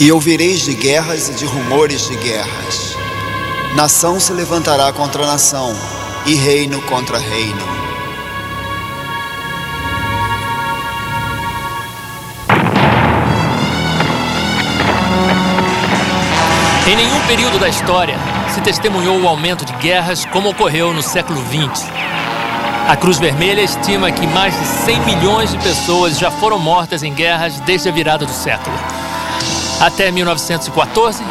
E ouvireis de guerras e de rumores de guerras. Nação se levantará contra nação, e reino contra reino. Em nenhum período da história se testemunhou o aumento de guerras como ocorreu no século XX. A Cruz Vermelha estima que mais de 100 milhões de pessoas já foram mortas em guerras desde a virada do século. Até 1914,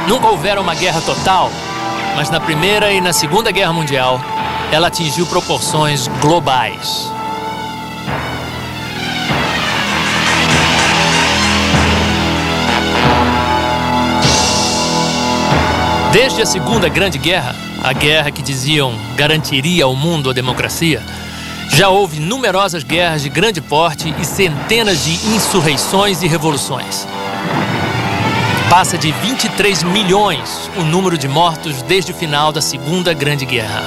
nunca houvera uma guerra total, mas na Primeira e na Segunda Guerra Mundial, ela atingiu proporções globais. Desde a Segunda Grande Guerra, a guerra que diziam garantiria ao mundo a democracia, já houve numerosas guerras de grande porte e centenas de insurreições e revoluções. Passa de 23 milhões o número de mortos desde o final da Segunda Grande Guerra.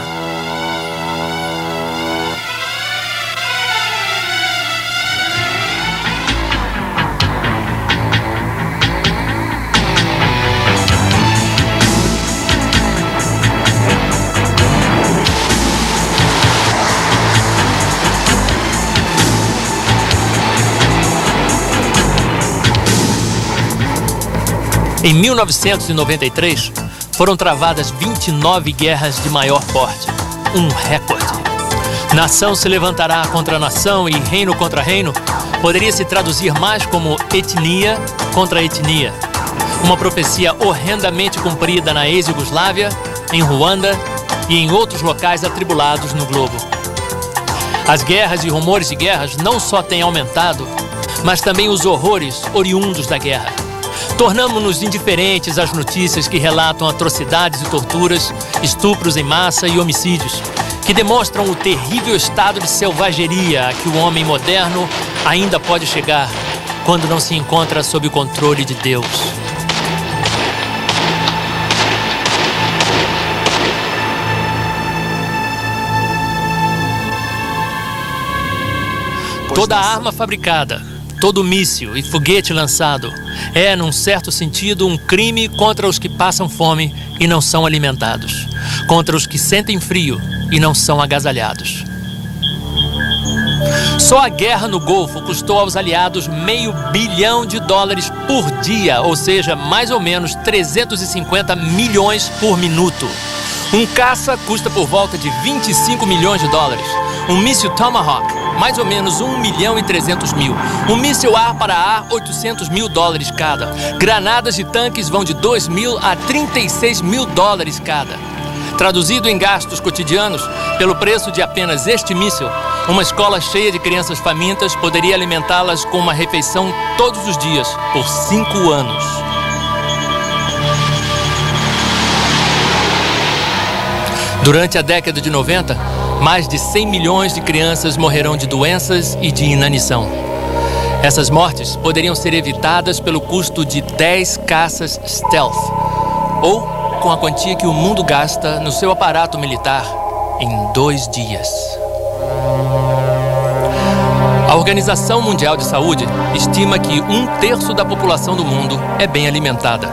Em 1993, foram travadas 29 guerras de maior porte, um recorde. Nação se levantará contra nação e reino contra reino poderia se traduzir mais como etnia contra etnia. Uma profecia horrendamente cumprida na ex-Iugoslávia, em Ruanda e em outros locais atribulados no globo. As guerras e rumores de guerras não só têm aumentado, mas também os horrores oriundos da guerra. Tornamo-nos indiferentes às notícias que relatam atrocidades e torturas, estupros em massa e homicídios, que demonstram o terrível estado de selvageria a que o homem moderno ainda pode chegar quando não se encontra sob o controle de Deus. Toda arma fabricada, todo míssil e foguete lançado é, num certo sentido, um crime contra os que passam fome e não são alimentados, contra os que sentem frio e não são agasalhados. Só a guerra no Golfo custou aos aliados $500 bilhão por dia, ou seja, mais ou menos 350 milhões por minuto. Um caça custa por volta de $25 milhões. Um míssil Tomahawk, mais ou menos $1.300.000. Um míssil ar para ar, $800 mil cada. Granadas e tanques vão de $2.000 a $36 mil cada. Traduzido em gastos cotidianos, pelo preço de apenas este míssil, uma escola cheia de crianças famintas poderia alimentá-las com uma refeição todos os dias, por 5 anos. Durante a década de 90, mais de 100 milhões de crianças morrerão de doenças e de inanição. Essas mortes poderiam ser evitadas pelo custo de 10 caças stealth, ou com a quantia que o mundo gasta no seu aparato militar em 2 dias. A Organização Mundial de Saúde estima que 1/3 da população do mundo é bem alimentada,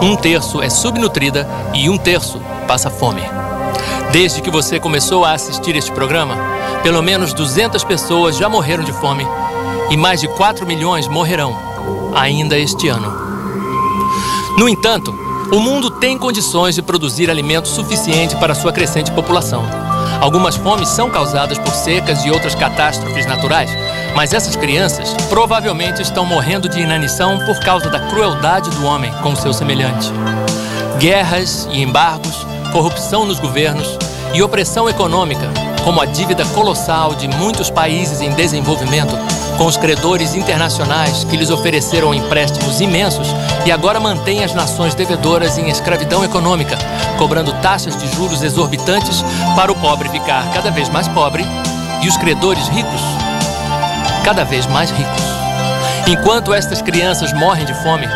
1/3 é subnutrida e 1/3 passa fome. Desde que você começou a assistir este programa, pelo menos 200 pessoas já morreram de fome e mais de 4 milhões morrerão ainda este ano. No entanto, o mundo tem condições de produzir alimento suficiente para sua crescente população. Algumas fomes são causadas por secas e outras catástrofes naturais, mas essas crianças provavelmente estão morrendo de inanição por causa da crueldade do homem com o seu semelhante. Guerras e embargos, corrupção nos governos e opressão econômica, como a dívida colossal de muitos países em desenvolvimento, com os credores internacionais que lhes ofereceram empréstimos imensos e agora mantêm as nações devedoras em escravidão econômica, cobrando taxas de juros exorbitantes para o pobre ficar cada vez mais pobre e os credores ricos cada vez mais ricos. Enquanto estas crianças morrem de fome,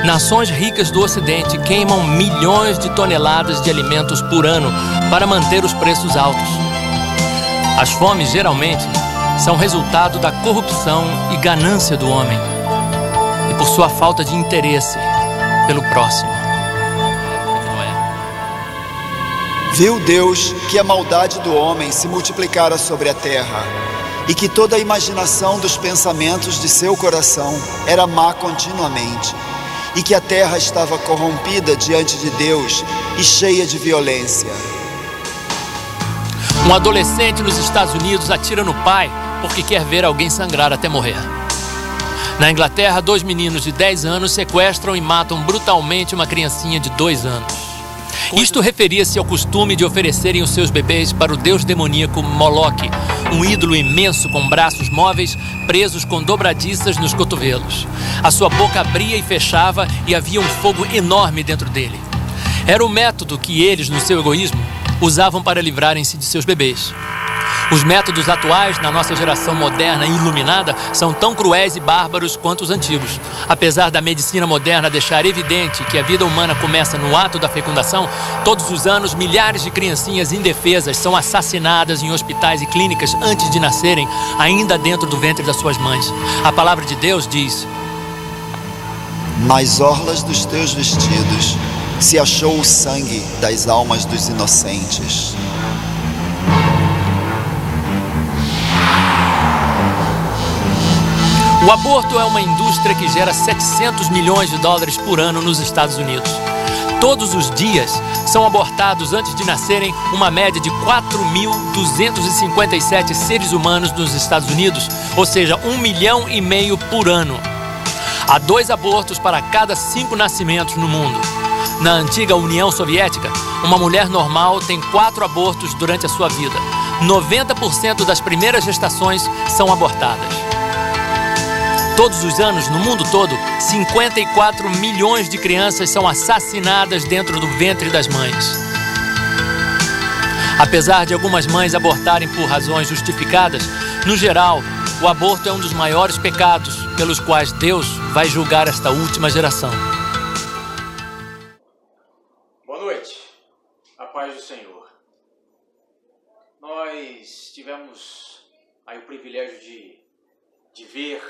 nações ricas do Ocidente queimam milhões de toneladas de alimentos por ano para manter os preços altos. As fomes, geralmente, são resultado da corrupção e ganância do homem e por sua falta de interesse pelo próximo. Viu Deus que a maldade do homem se multiplicara sobre a terra, e que toda a imaginação dos pensamentos de seu coração era má continuamente, e que a terra estava corrompida diante de Deus e cheia de violência. Um adolescente nos Estados Unidos atira no pai porque quer ver alguém sangrar até morrer. Na Inglaterra, 2 meninos de 10 anos sequestram e matam brutalmente uma criancinha de 2 anos. Isto referia-se ao costume de oferecerem os seus bebês para o deus demoníaco Moloque, um ídolo imenso com braços móveis presos com dobradiças nos cotovelos. A sua boca abria e fechava e havia um fogo enorme dentro dele. Era o método que eles, no seu egoísmo, usavam para livrarem-se de seus bebês. Os métodos atuais, na nossa geração moderna e iluminada, são tão cruéis e bárbaros quanto os antigos. Apesar da medicina moderna deixar evidente que a vida humana começa no ato da fecundação, todos os anos milhares de criancinhas indefesas são assassinadas em hospitais e clínicas antes de nascerem, ainda dentro do ventre das suas mães. A palavra de Deus diz: nas orlas dos teus vestidos se achou o sangue das almas dos inocentes. O aborto é uma indústria que gera 700 milhões de dólares por ano nos Estados Unidos. Todos os dias são abortados antes de nascerem uma média de 4.257 seres humanos nos Estados Unidos, ou seja, 1,5 milhão por ano. Há 2 abortos para cada 5 nascimentos no mundo. Na antiga União Soviética, uma mulher normal tem 4 abortos durante a sua vida. 90% das primeiras gestações são abortadas. Todos os anos, no mundo todo, 54 milhões de crianças são assassinadas dentro do ventre das mães. Apesar de algumas mães abortarem por razões justificadas, no geral, o aborto é um dos maiores pecados pelos quais Deus vai julgar esta última geração. Boa noite, a paz do Senhor. Nós tivemos aí o privilégio de ver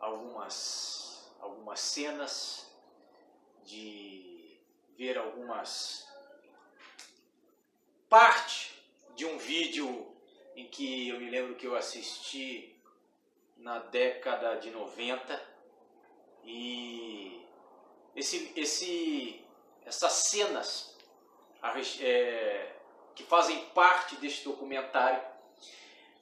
algumas cenas, de ver parte de um vídeo em que eu me lembro que eu assisti na década de 90, e essas cenas que fazem parte deste documentário,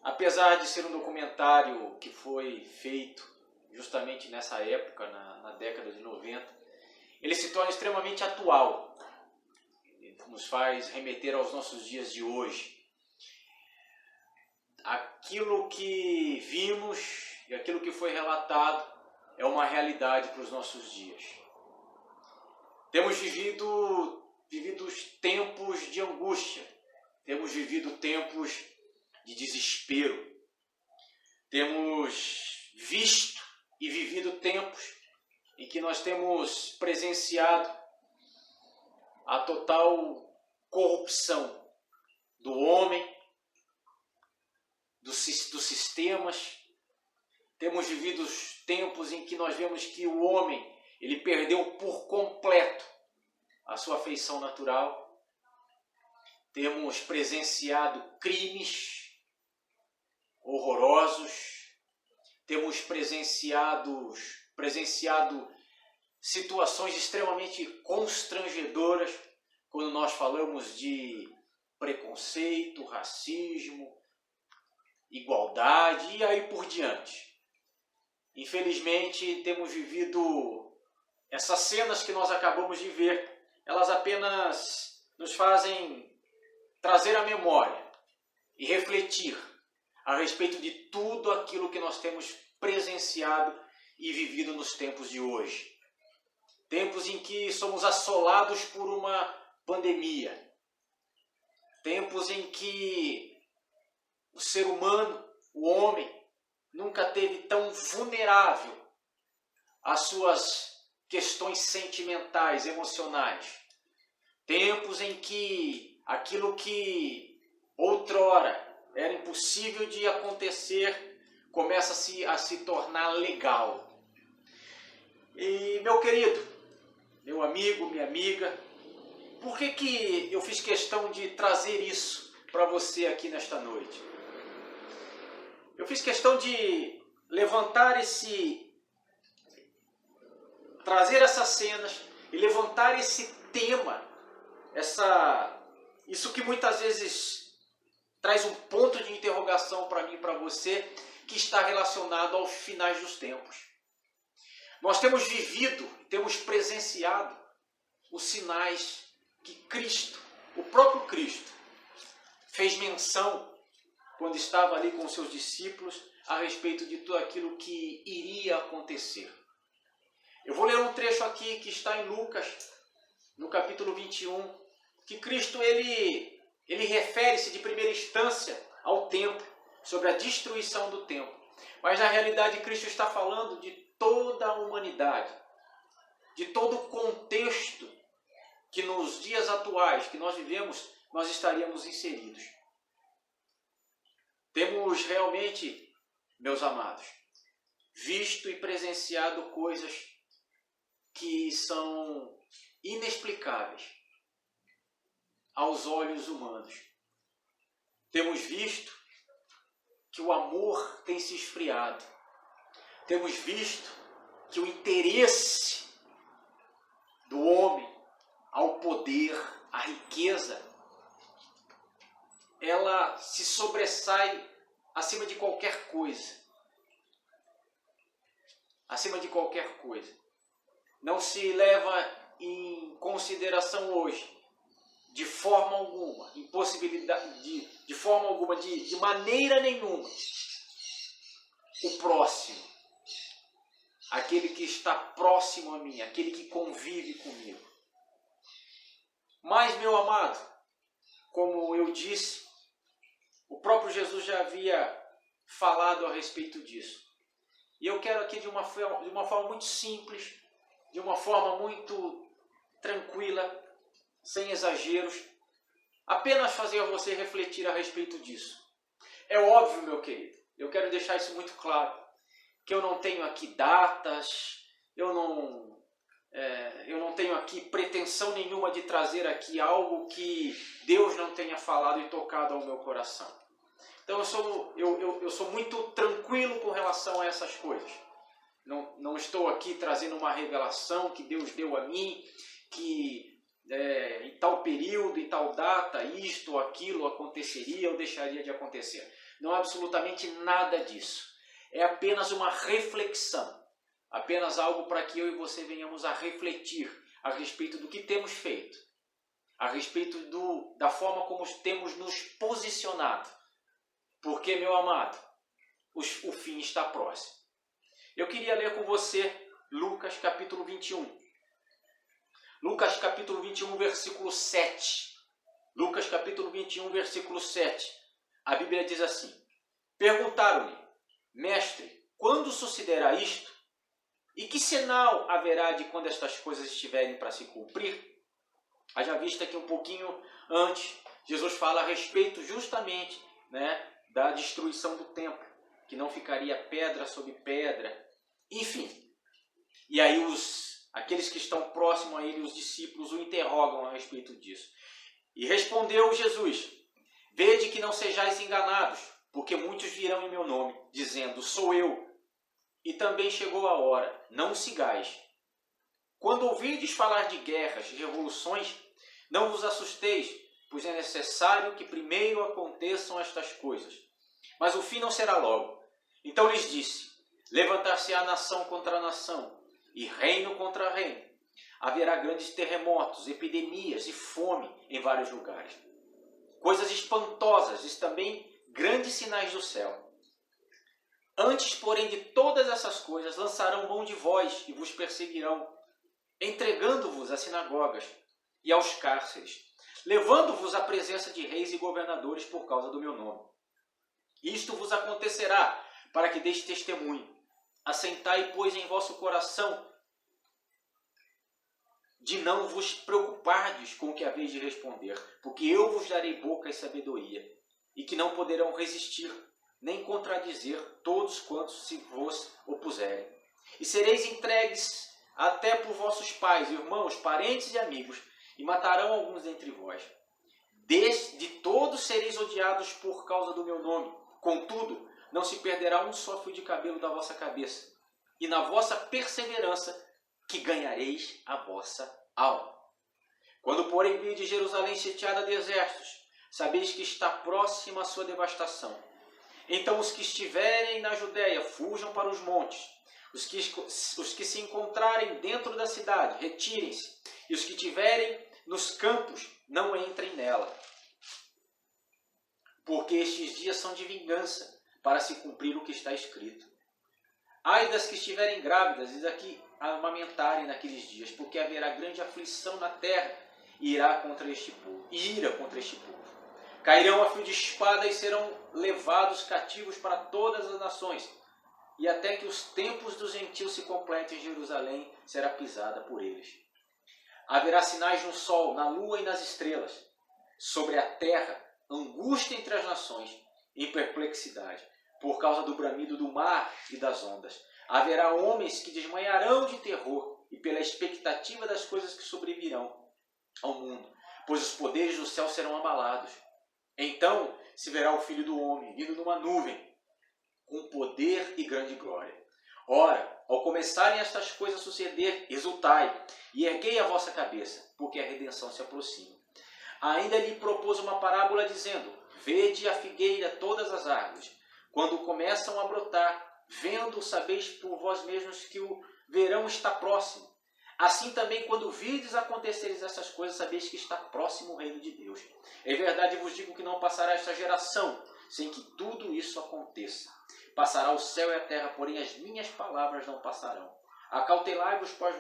apesar de ser um documentário que foi feito justamente nessa época, na década de 90, ele se torna extremamente atual, nos faz remeter aos nossos dias de hoje. Aquilo que vimos e aquilo que foi relatado é uma realidade para os nossos dias. Temos vivido tempos de angústia, temos vivido tempos de desespero, temos visto e vivido tempos em que nós temos presenciado a total corrupção do homem, dos sistemas. Temos vivido tempos em que nós vemos que o homem, ele perdeu por completo a sua feição natural. Temos presenciado crimes horrorosos. Temos presenciado situações extremamente constrangedoras quando nós falamos de preconceito, racismo, igualdade e aí por diante. Infelizmente, temos vivido essas cenas que nós acabamos de ver, elas apenas nos fazem trazer à memória e refletir a respeito de tudo aquilo que nós temos presenciado e vivido nos tempos de hoje. Tempos em que somos assolados por uma pandemia. Tempos em que o ser humano, o homem, nunca teve tão vulnerável às suas questões sentimentais, emocionais. Tempos em que aquilo que outrora era impossível de acontecer começa a se tornar legal. E, meu querido, meu amigo, minha amiga, por que eu fiz questão de trazer isso para você aqui nesta noite? Eu fiz questão de levantar trazer essas cenas e levantar esse tema, isso que muitas vezes traz um ponto de interrogação para mim e para você, que está relacionado aos finais dos tempos. Nós temos vivido, temos presenciado os sinais que Cristo, o próprio Cristo, fez menção quando estava ali com os seus discípulos a respeito de tudo aquilo que iria acontecer. Eu vou ler um trecho aqui que está em Lucas, no capítulo 21, que Cristo ele refere-se de primeira instância ao templo, sobre a destruição do templo. Mas na realidade Cristo está falando de toda a humanidade, de todo o contexto que nos dias atuais que nós vivemos, nós estaríamos inseridos. Temos realmente, meus amados, visto e presenciado coisas que são inexplicáveis aos olhos humanos. Temos visto que o amor tem se esfriado. Temos visto que o interesse do homem ao poder, à riqueza, ela se sobressai acima de qualquer coisa. Acima de qualquer coisa. Não se leva em consideração hoje, de forma alguma, de forma alguma, de maneira nenhuma, o próximo. Aquele que está próximo a mim, aquele que convive comigo. Mas, meu amado, como eu disse, o próprio Jesus já havia falado a respeito disso. E eu quero aqui de uma forma muito simples, de uma forma muito tranquila, sem exageros, apenas fazer você refletir a respeito disso. É óbvio, meu querido, eu quero deixar isso muito claro, que eu não tenho aqui datas, eu não tenho aqui pretensão nenhuma de trazer aqui algo que Deus não tenha falado e tocado ao meu coração. Então eu sou muito tranquilo com relação a essas coisas. Não estou aqui trazendo uma revelação que Deus deu a mim, que em tal período, em tal data, isto ou aquilo aconteceria ou deixaria de acontecer. Não há absolutamente nada disso. É apenas uma reflexão. Apenas algo para que eu e você venhamos a refletir a respeito do que temos feito. A respeito da forma como temos nos posicionado. Porque, meu amado, o fim está próximo. Eu queria ler com você Lucas capítulo 21. Lucas capítulo 21, versículo 7. Lucas capítulo 21, versículo 7. A Bíblia diz assim: Perguntaram-lhe: Mestre, quando sucederá isto? E que sinal haverá de quando estas coisas estiverem para se cumprir? Haja vista que um pouquinho antes, Jesus fala a respeito justamente, da destruição do templo, que não ficaria pedra sobre pedra, enfim. E aí aqueles que estão próximos a ele, os discípulos, o interrogam a respeito disso. E respondeu Jesus: Vede que não sejais enganados, porque muitos virão em meu nome, dizendo: Sou eu. E também chegou a hora, não sigais. Quando ouvirdes falar de guerras e revoluções, não vos assusteis, pois é necessário que primeiro aconteçam estas coisas. Mas o fim não será logo. Então lhes disse: Levantar-se-á nação contra nação, e reino contra reino. Haverá grandes terremotos, epidemias e fome em vários lugares. Coisas espantosas e também grandes sinais do céu. Antes, porém, de todas essas coisas, lançarão mão de vós e vos perseguirão, entregando-vos às sinagogas e aos cárceres, levando-vos à presença de reis e governadores por causa do meu nome. Isto vos acontecerá para que deis testemunho. Assentai, pois, em vosso coração de não vos preocupardes com o que haveis de responder, porque eu vos darei boca e sabedoria, e que não poderão resistir, nem contradizer todos quantos se vos opuserem. E sereis entregues até por vossos pais, irmãos, parentes e amigos, e matarão alguns dentre vós. De todos sereis odiados por causa do meu nome. Contudo, não se perderá um só fio de cabelo da vossa cabeça. E na vossa perseverança que ganhareis a vossa alma. Quando, porém, virdes Jerusalém sitiada de exércitos, sabeis que está próxima a sua devastação. Então os que estiverem na Judéia fujam para os montes. Os que se encontrarem dentro da cidade, retirem-se. E os que estiverem nos campos, não entrem nela. Porque estes dias são de vingança, para se cumprir o que está escrito. Ai das que estiverem grávidas e das que amamentarem naqueles dias, porque haverá grande aflição na terra e ira contra este povo. Cairão a fio de espada e serão levados cativos para todas as nações. E até que os tempos dos gentios se completem, Jerusalém será pisada por eles. Haverá sinais no sol, na lua e nas estrelas. Sobre a terra, angústia entre as nações, em perplexidade, por causa do bramido do mar e das ondas. Haverá homens que desmanharão de terror e pela expectativa das coisas que sobrevirão ao mundo, pois os poderes do céu serão abalados. Então se verá o Filho do Homem vindo numa nuvem, com poder e grande glória. Ora, ao começarem estas coisas a suceder, exultai e erguei a vossa cabeça, porque a redenção se aproxima. Ainda lhe propôs uma parábola dizendo: vede a figueira todas as árvores, quando começam a brotar, vendo, sabeis por vós mesmos que o verão está próximo. Assim também, quando virdes acontecerem essas coisas, sabeis que está próximo o reino de Deus. Em verdade vos digo que não passará esta geração sem que tudo isso aconteça. Passará o céu e a terra, porém as minhas palavras não passarão. Acautelai-vos por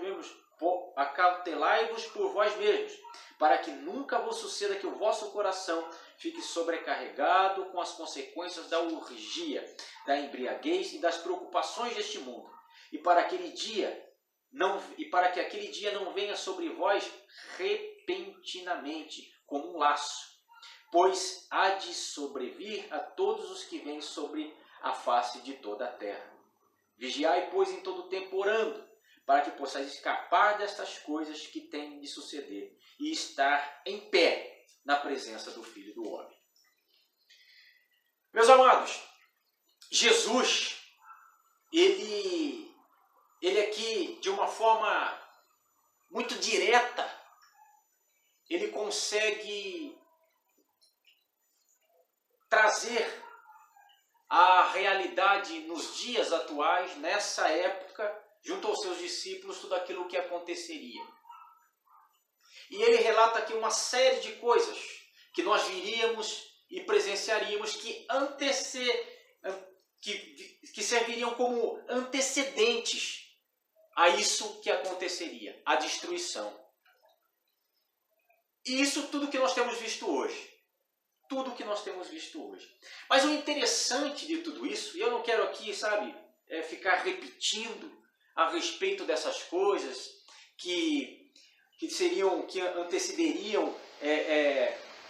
vós mesmos, para que nunca vos suceda que o vosso coração fique sobrecarregado com as consequências da orgia, da embriaguez e das preocupações deste mundo, e para que aquele dia não venha sobre vós repentinamente como um laço, pois há de sobrevir a todos os que vêm sobre a face de toda a terra. Vigiai, pois, em todo o tempo orando, para que possais escapar destas coisas que têm de suceder e estar em pé na presença do Filho do Homem. Meus amados, Jesus, ele aqui, de uma forma muito direta, ele consegue trazer a realidade nos dias atuais, nessa época, junto aos seus discípulos, tudo aquilo que aconteceria. E ele relata aqui uma série de coisas que nós viríamos e presenciaríamos que serviriam como antecedentes a isso que aconteceria, a destruição. E isso tudo que nós temos visto hoje. Tudo que nós temos visto hoje. Mas o interessante de tudo isso, e eu não quero aqui, ficar repetindo a respeito dessas coisas que antecederiam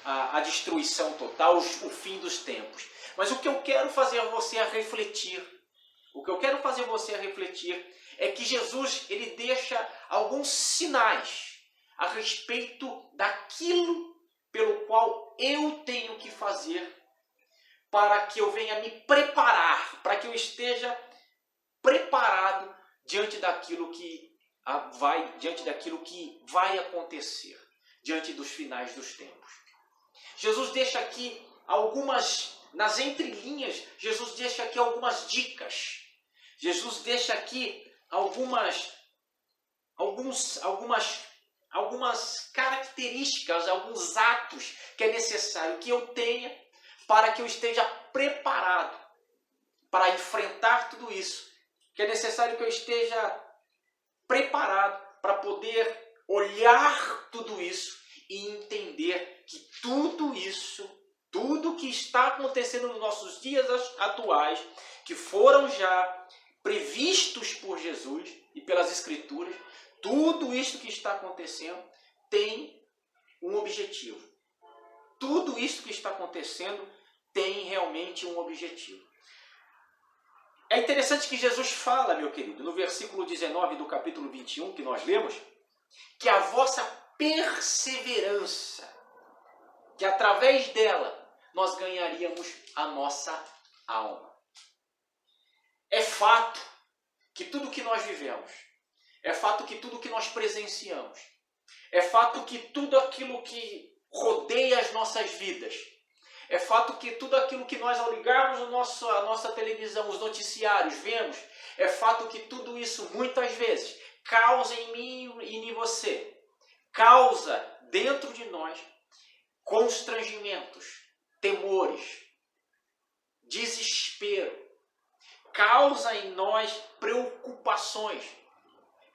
a destruição total, o fim dos tempos. Mas o que eu quero fazer você a refletir, é que Jesus ele deixa alguns sinais a respeito daquilo pelo qual eu tenho que fazer para que eu venha me preparar, para que eu esteja preparado diante daquilo que vai acontecer, diante dos finais dos tempos. Jesus deixa aqui nas entrelinhas, Jesus deixa aqui algumas dicas. Jesus deixa aqui algumas características, alguns atos que é necessário que eu tenha para que eu esteja preparado para enfrentar tudo isso. Que é necessário que eu esteja preparado para poder olhar tudo isso e entender que tudo isso, tudo que está acontecendo nos nossos dias atuais, que foram já previstos por Jesus e pelas Escrituras, tudo isso que está acontecendo tem um objetivo. Tudo isso que está acontecendo tem realmente um objetivo. É interessante que Jesus fala, meu querido, no versículo 19 do capítulo 21 que nós lemos, que a vossa perseverança, que através dela nós ganharíamos a nossa alma. É fato que tudo que nós vivemos, é fato que tudo que nós presenciamos, é fato que tudo aquilo que rodeia as nossas vidas, é fato que tudo aquilo que nós, ao ligarmos a nossa televisão, os noticiários, vemos, é fato que tudo isso, muitas vezes, causa em mim e em você, causa dentro de nós constrangimentos, temores, desespero, causa em nós preocupações,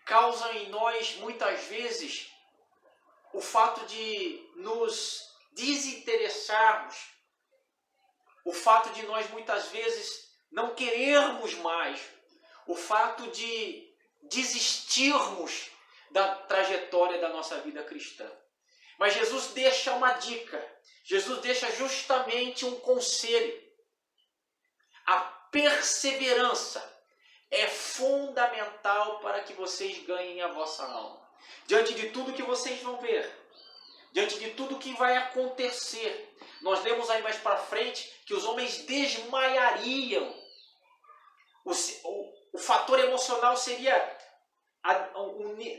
causa em nós, muitas vezes, o fato de nos desinteressarmos, o fato de nós muitas vezes não querermos mais, o fato de desistirmos da trajetória da nossa vida cristã. Mas Jesus deixa uma dica, Jesus deixa justamente um conselho. A perseverança é fundamental para que vocês ganhem a vossa alma. Diante de tudo que vocês vão ver, diante de tudo que vai acontecer, nós lemos aí mais para frente que os homens desmaiariam. O fator emocional seria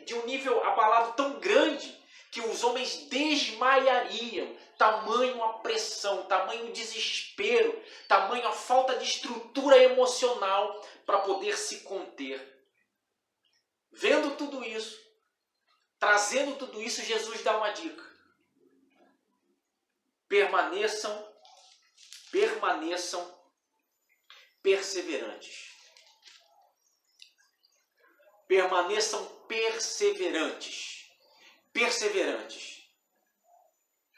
de um nível abalado tão grande que os homens desmaiariam. Tamanho a pressão, tamanho desespero, tamanho a falta de estrutura emocional para poder se conter. Vendo tudo isso, trazendo tudo isso, Jesus dá uma dica. Permaneçam perseverantes. Permaneçam perseverantes.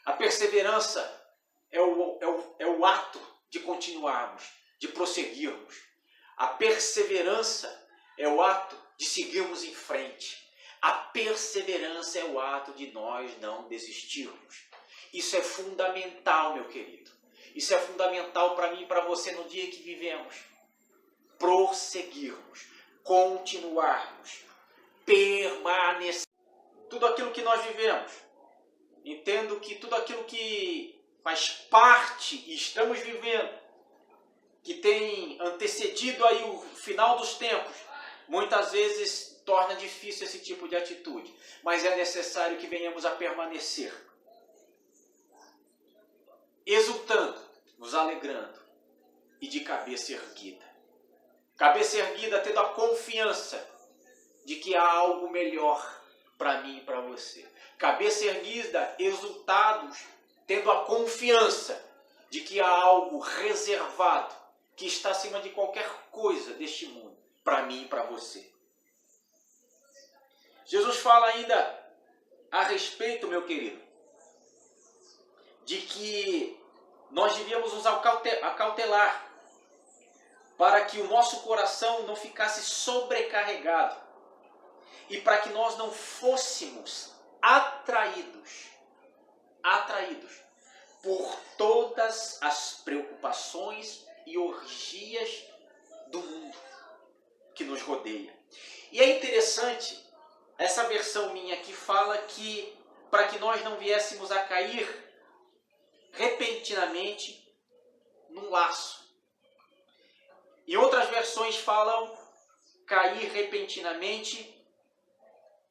A perseverança é o ato de continuarmos, de prosseguirmos. A perseverança é o ato de seguirmos em frente. A perseverança é o ato de nós não desistirmos. Isso é fundamental, meu querido. Isso é fundamental para mim e para você no dia que vivemos. Prosseguirmos, continuarmos, permanecer. Tudo aquilo que nós vivemos, entendo que tudo aquilo que faz parte e estamos vivendo, que tem antecedido aí o final dos tempos, muitas vezes torna difícil esse tipo de atitude. Mas é necessário que venhamos a permanecer, exultando, nos alegrando e de cabeça erguida. Cabeça erguida, tendo a confiança de que há algo melhor para mim e para você. Cabeça erguida, exultados, tendo a confiança de que há algo reservado, que está acima de qualquer coisa deste mundo, para mim e para você. Jesus fala ainda a respeito, meu querido, de que nós devíamos nos acautelar para que o nosso coração não ficasse sobrecarregado e para que nós não fôssemos atraídos por todas as preocupações e orgias do mundo que nos rodeia. E é interessante, essa versão minha aqui fala que para que nós não viéssemos a cair repentinamente num laço. E outras versões falam cair repentinamente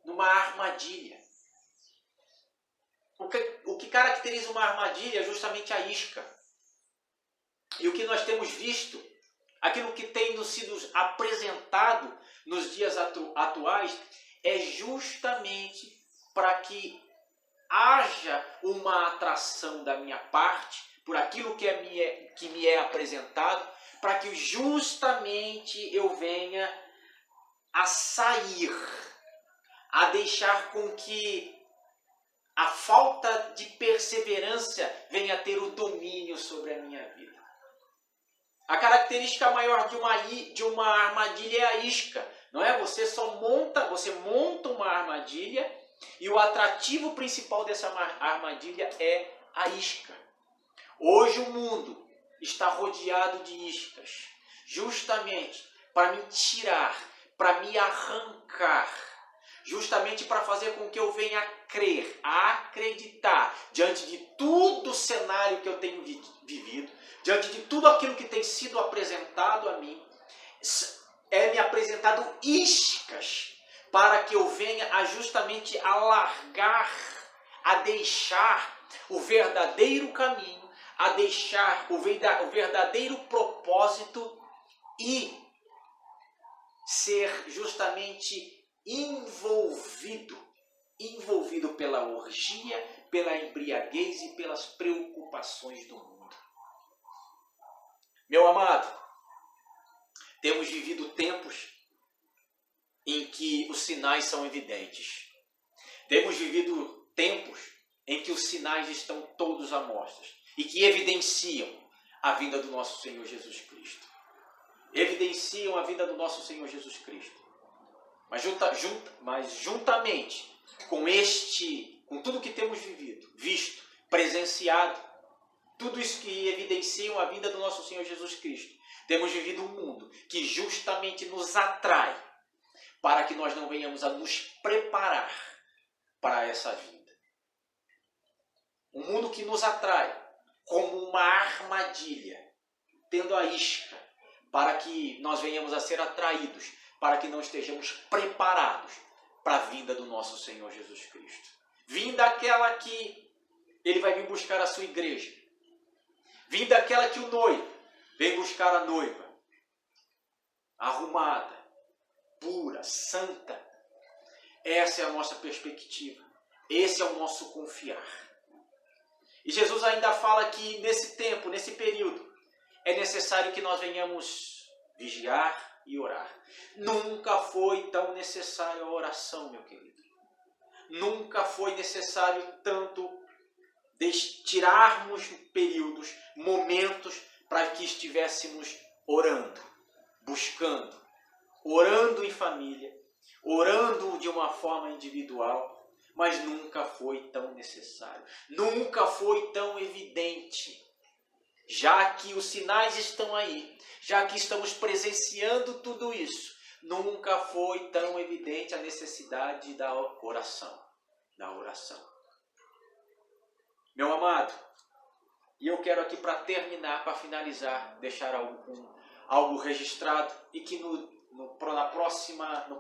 numa armadilha. O que caracteriza uma armadilha é justamente a isca. E o que nós temos visto, aquilo que tem nos sido apresentado nos dias atuais, é justamente para que haja uma atração da minha parte por aquilo que me é apresentado, para que justamente eu venha a sair, a deixar com que a falta de perseverança venha a ter o domínio sobre a minha vida. A característica maior de uma armadilha é a isca, não é? Você monta uma armadilha e o atrativo principal dessa armadilha é a isca. Hoje o mundo está rodeado de iscas, justamente para me tirar, para me arrancar, justamente para fazer com que eu venha a crer, a acreditar, diante de todo o cenário que eu tenho vivido, diante de tudo aquilo que tem sido apresentado a mim, é me apresentado iscas para que eu venha a justamente a largar, a deixar o verdadeiro caminho, a deixar o verdadeiro propósito e ser justamente envolvido pela orgia, pela embriaguez e pelas preocupações do mundo. Meu amado, temos vivido tempos em que os sinais são evidentes. Temos vivido tempos em que os sinais estão todos à mostra e que evidenciam a vinda do nosso Senhor Jesus Cristo. Evidenciam a vinda do nosso Senhor Jesus Cristo. Mas juntamente com tudo que temos visto, presenciado, tudo isso que evidenciam a vinda do nosso Senhor Jesus Cristo, temos vivido um mundo que justamente nos atrai para que nós não venhamos a nos preparar para essa vinda. Um mundo que nos atrai como uma armadilha, tendo a isca, para que nós venhamos a ser atraídos, para que não estejamos preparados para a vinda do nosso Senhor Jesus Cristo. Vinda aquela que Ele vai vir buscar a sua igreja. Vinda aquela que o noivo vem buscar a noiva, arrumada, pura, santa. Essa é a nossa perspectiva. Esse é o nosso confiar. E Jesus ainda fala que nesse tempo, nesse período, é necessário que nós venhamos vigiar e orar. Nunca foi tão necessário a oração, meu querido. Nunca foi necessário tanto tirarmos períodos, momentos para que estivéssemos orando, buscando, orando em família, orando de uma forma individual, mas nunca foi tão necessário, nunca foi tão evidente, já que os sinais estão aí, já que estamos presenciando tudo isso, nunca foi tão evidente a necessidade da oração, Meu amado, e eu quero aqui para terminar, para finalizar, deixar algo registrado e que no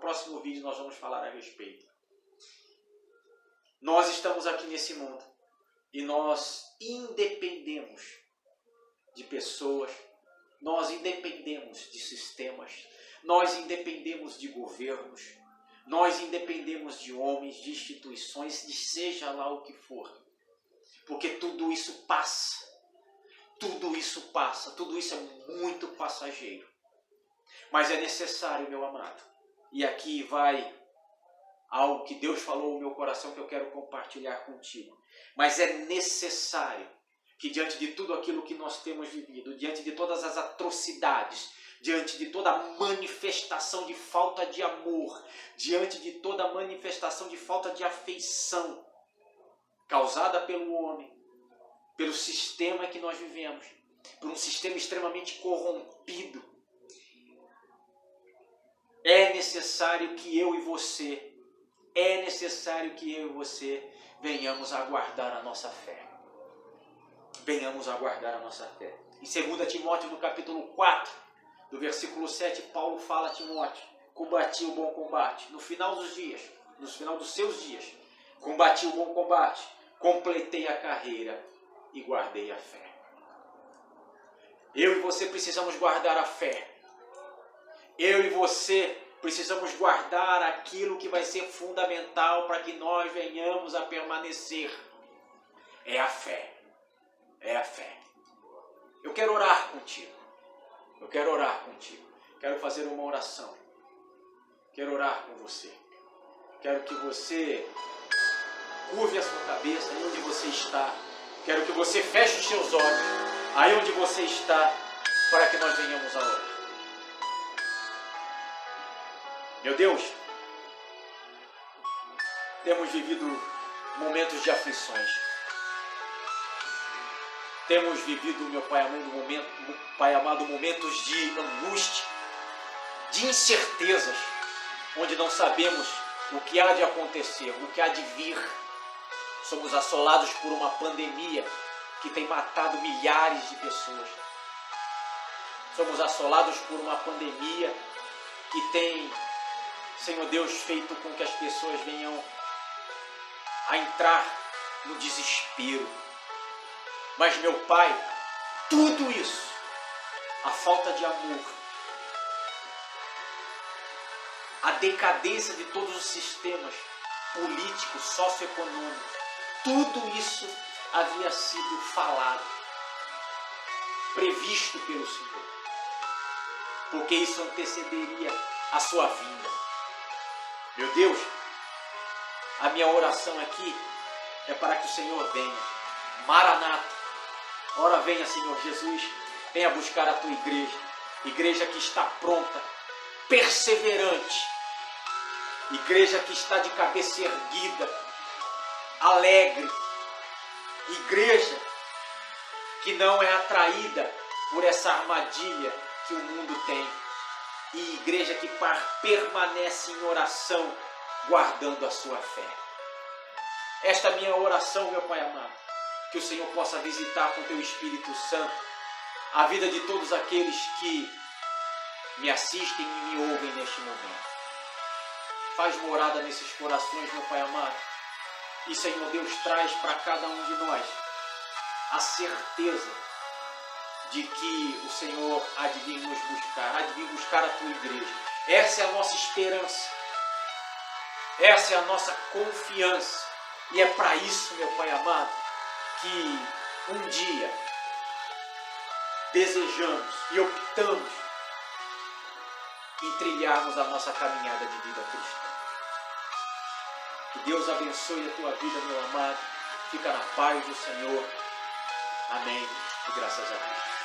próximo vídeo nós vamos falar a respeito. Nós estamos aqui nesse mundo e nós independemos de pessoas, nós independemos de sistemas, nós independemos de governos, nós independemos de homens, de instituições, de seja lá o que for. Porque tudo isso passa, tudo isso é muito passageiro. Mas é necessário, meu amado, e aqui vai algo que Deus falou no meu coração que eu quero compartilhar contigo. Mas é necessário que diante de tudo aquilo que nós temos vivido, diante de todas as atrocidades, diante de toda a manifestação de falta de amor, diante de toda a manifestação de falta de afeição, causada pelo homem, pelo sistema que nós vivemos, por um sistema extremamente corrompido, é necessário que eu e você venhamos a guardar a nossa fé. Venhamos a guardar a nossa fé. Em 2 Timóteo, no capítulo 4, do versículo 7, Paulo fala a Timóteo: combati o bom combate. No final dos seus dias, combati o bom combate, completei a carreira e guardei a fé. Eu e você precisamos guardar a fé. Eu e você precisamos guardar aquilo que vai ser fundamental para que nós venhamos a permanecer. É a fé. É a fé. Eu quero orar contigo. Quero fazer uma oração. Quero orar com você. Quero que você curve a sua cabeça aí onde você está. Quero que você feche os seus olhos aí onde você está, para que nós venhamos a orar. Meu Deus, temos vivido momentos de aflições. Temos vivido, meu Pai amado, momentos de angústia. de incertezas, onde não sabemos o que há de acontecer, o que há de vir. Somos assolados por uma pandemia que tem matado milhares de pessoas. Somos assolados por uma pandemia que tem, Senhor Deus, feito com que as pessoas venham a entrar no desespero. Mas, meu Pai, tudo isso, a falta de amor, a decadência de todos os sistemas políticos, socioeconômicos, tudo isso havia sido falado, previsto pelo Senhor, porque isso antecederia a sua vinda. Meu Deus, a minha oração aqui é para que o Senhor venha. Maranata, ora venha, Senhor Jesus, venha buscar a tua igreja, igreja que está pronta, perseverante, igreja que está de cabeça erguida, alegre, igreja que não é atraída por essa armadilha que o mundo tem, e igreja que permanece em oração, guardando a sua fé. Esta é a minha oração, meu Pai amado, que o Senhor possa visitar com o teu Espírito Santo a vida de todos aqueles que me assistem e me ouvem neste momento. Faz morada nesses corações, meu Pai amado, e Senhor Deus, traz para cada um de nós a certeza de que o Senhor há de vir nos buscar, há de vir buscar a tua igreja. Essa é a nossa esperança, essa é a nossa confiança, e é para isso, meu Pai amado, que um dia desejamos e optamos em trilharmos a nossa caminhada de vida cristã. Que Deus abençoe a tua vida, meu amado. Fica na paz do Senhor. Amém. E graças a Deus.